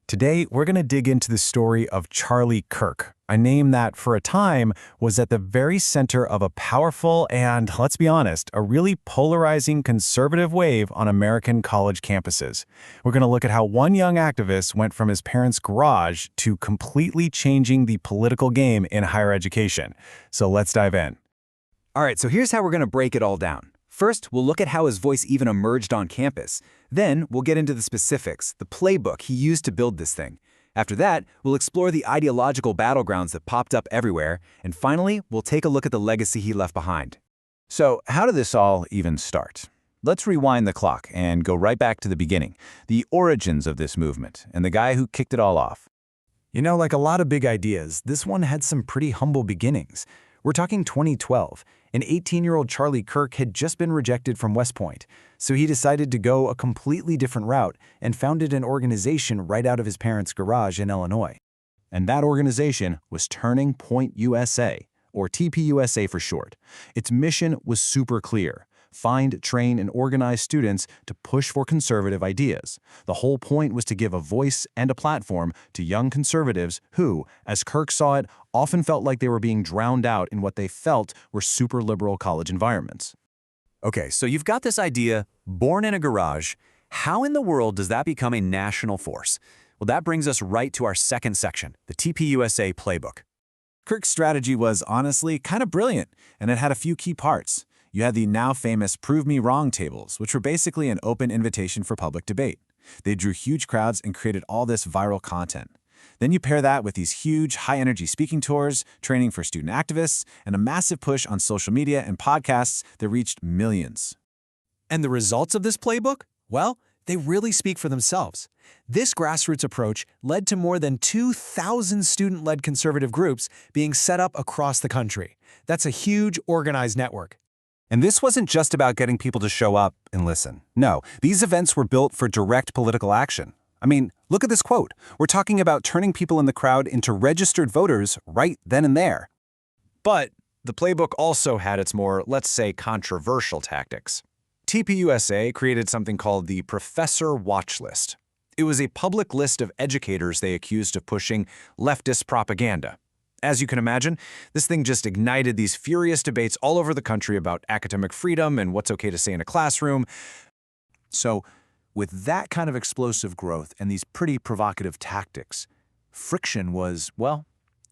Today, we're going to dig into the story of Charlie Kirk, a name that, for a time, was at the very center of a powerful and, let's be honest, a really polarizing conservative wave on American college campuses. We're going to look at how one young activist went from his parents' garage to completely changing the political game in higher education. So let's dive in. All right, so here's how we're going to break it all down. First, we'll look at how his voice even emerged on campus. Then, we'll get into the specifics, the playbook he used to build this thing. After that, we'll explore the ideological battlegrounds that popped up everywhere. And finally, we'll take a look at the legacy he left behind. So, how did this all even start? Let's rewind the clock and go right back to the beginning, the origins of this movement, and the guy who kicked it all off. You know, like a lot of big ideas, this one had some pretty humble beginnings. We're talking 2012. An 18-year-old Charlie Kirk had just been rejected from West Point, so he decided to go a completely different route and founded an organization right out of his parents' garage in Illinois. And that organization was Turning Point USA, or TPUSA for short. Its mission was super clear: find, train, and organize students to push for conservative ideas. The whole point was to give a voice and a platform to young conservatives who, as Kirk saw it, often felt like they were being drowned out in what they felt were super liberal college environments. Okay, so you've got this idea, born in a garage. How in the world does that become a national force? Well, that brings us right to our second section, the TPUSA playbook. Kirk's strategy was honestly kind of brilliant, and it had a few key parts. You had the now famous Prove Me Wrong tables, which were basically an open invitation for public debate. They drew huge crowds and created all this viral content. Then you pair that with these huge, high-energy speaking tours, training for student activists, and a massive push on social media and podcasts that reached millions. And the results of this playbook? Well, they really speak for themselves. This grassroots approach led to more than 2,000 student-led conservative groups being set up across the country. That's a huge, organized network. And this wasn't just about getting people to show up and listen. No, these events were built for direct political action. I mean, look at this quote. We're talking about turning people in the crowd into registered voters right then and there. But the playbook also had its more, let's say, controversial tactics. TPUSA created something called the Professor Watch List. It was a public list of educators they accused of pushing leftist propaganda. As you can imagine, this thing just ignited these furious debates all over the country about academic freedom and what's okay to say in a classroom. So, with that kind of explosive growth and these pretty provocative tactics, friction was, well,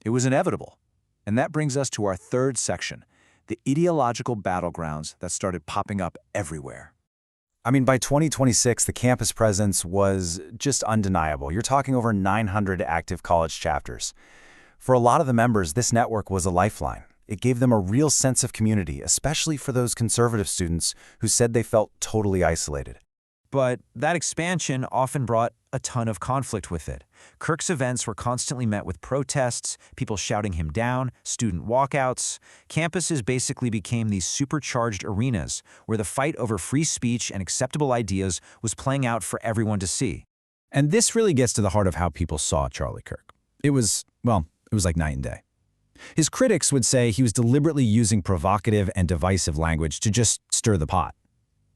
it was inevitable. And that brings us to our third section, the ideological battlegrounds that started popping up everywhere. I mean, by 2026, the campus presence was just undeniable. You're talking over 900 active college chapters. For a lot of the members, this network was a lifeline. It gave them a real sense of community, especially for those conservative students who said they felt totally isolated. But that expansion often brought a ton of conflict with it. Kirk's events were constantly met with protests, people shouting him down, student walkouts. Campuses basically became these supercharged arenas where the fight over free speech and acceptable ideas was playing out for everyone to see. And this really gets to the heart of how people saw Charlie Kirk. It was like night and day. His critics would say he was deliberately using provocative and divisive language to just stir the pot.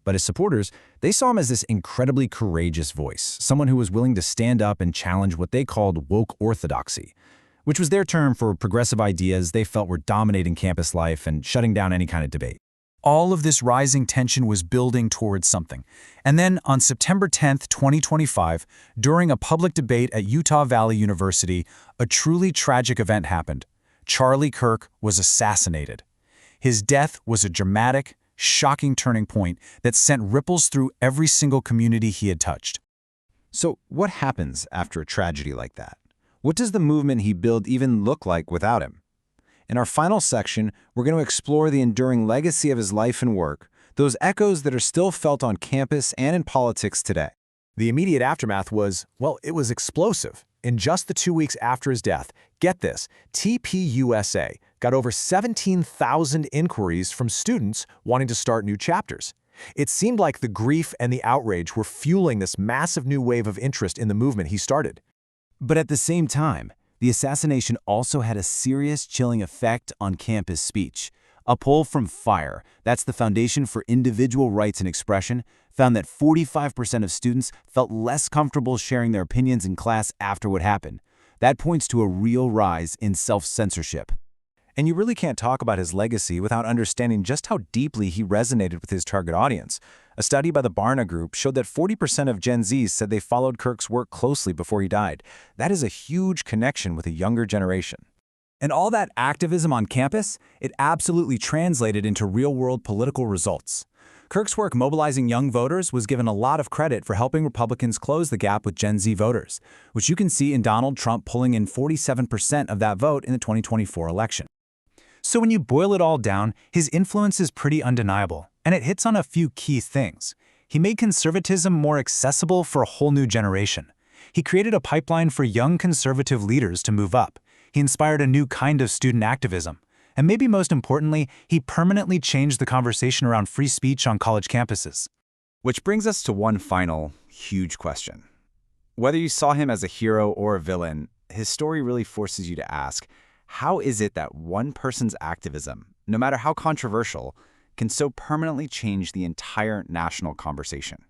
But his supporters, they saw him as this incredibly courageous voice, someone who was willing to stand up and challenge what they called woke orthodoxy, which was their term for progressive ideas they felt were dominating campus life and shutting down any kind of debate. All of this rising tension was building towards something. And then on September 10th, 2025, during a public debate at Utah Valley University, a truly tragic event happened. Charlie Kirk was assassinated. His death was a dramatic, shocking turning point that sent ripples through every single community he had touched. So what happens after a tragedy like that? What does the movement he built even look like without him? In our final section, we're going to explore the enduring legacy of his life and work, those echoes that are still felt on campus and in politics today. The immediate aftermath was, well, it was explosive. In just the 2 weeks after his death, get this, TPUSA got over 17,000 inquiries from students wanting to start new chapters. It seemed like the grief and the outrage were fueling this massive new wave of interest in the movement he started. But at the same time, the assassination also had a serious chilling effect on campus speech. A poll from FIRE, that's the Foundation for Individual Rights and Expression, found that 45% of students felt less comfortable sharing their opinions in class after what happened. That points to a real rise in self-censorship. And you really can't talk about his legacy without understanding just how deeply he resonated with his target audience. A study by the Barna Group showed that 40% of Gen Zs said they followed Kirk's work closely before he died. That is a huge connection with a younger generation. And all that activism on campus, it absolutely translated into real-world political results. Kirk's work mobilizing young voters was given a lot of credit for helping Republicans close the gap with Gen Z voters, which you can see in Donald Trump pulling in 47% of that vote in the 2024 election. So when you boil it all down, his influence is pretty undeniable, and it hits on a few key things. He made conservatism more accessible for a whole new generation. He created a pipeline for young conservative leaders to move up. He inspired a new kind of student activism. And maybe most importantly, he permanently changed the conversation around free speech on college campuses. Which brings us to one final, huge question. Whether you saw him as a hero or a villain, his story really forces you to ask, how is it that one person's activism, no matter how controversial, can so permanently change the entire national conversation?